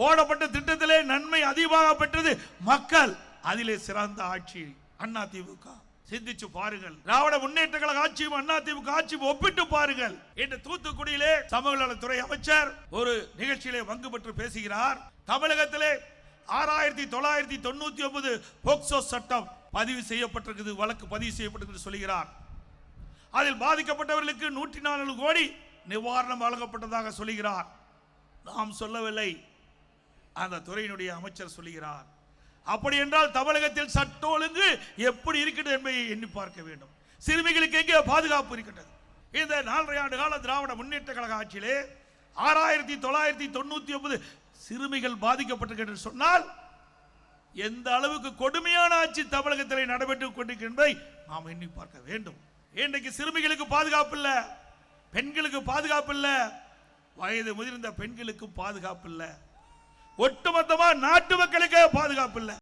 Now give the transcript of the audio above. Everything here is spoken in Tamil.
போடப்பட்ட திட்டத்திலே நன்மை அதிகமாக பெற்றது மக்கள். அதிலே சிறந்த ஆட்சி அதிமுக. சிந்திச்சு பாருங்கள். திராவிட முன்னேற்ற கழக ஆட்சியும் அதிமுக ஆட்சியும் ஒப்பிட்டு பாருங்கள். இன்று தூத்துக்குடியிலே சமூக நலத்துறை அமைச்சர் ஒரு நிகழ்ச்சியிலே பங்கு பெற்று பேசுகிறார். தமிழகத்திலே 6999 போக்சோ சட்டம் பதிவு செய்யப்பட்டிருக்கிறது, வழக்கு பதிவு செய்யப்பட்டிருக்கிறது சொல்கிறார். அதில் பாதிக்கப்பட்டவர்களுக்கு 104 கோடி நிவாரணம் வழங்கப்பட்டதாக சொல்கிறார். நாம் சொல்லவில்லை, அந்த துறையினுடைய அமைச்சர் சொல்கிறார். அப்படி என்றால் தமிழகத்தில் சட்ட ஒழுங்கு எப்படி இருக்கிறது என்பதை எண்ணி பார்க்க வேண்டும். சிறுமிகளுக்கு எங்கே பாதுகாப்பு இருக்கின்றது? இந்த 4.5 ஆண்டு கால திராவிட முன்னேற்ற கழக ஆட்சியிலே 6999 சிறுமிகள் பாதிக்கப்பட்டிருக்கிறது சொன்னால் எந்த அளவுக்கு கொடுமையான ஆட்சி தமிழகத்தில் நடைபெற்றுக் கொண்டிருக்கின்றதை நாம் எண்ணி பார்க்க வேண்டும். இன்றைக்கு சிறுமிகளுக்கு பாதுகாப்பு இல்லை, பெண்களுக்கு பாதுகாப்பு இல்லை, வயது முதிர்ந்த பெண்களுக்கு பாதுகாப்பு இல்லை. ஒட்டுமொத்தமா நாட்டு மக்களுக்கு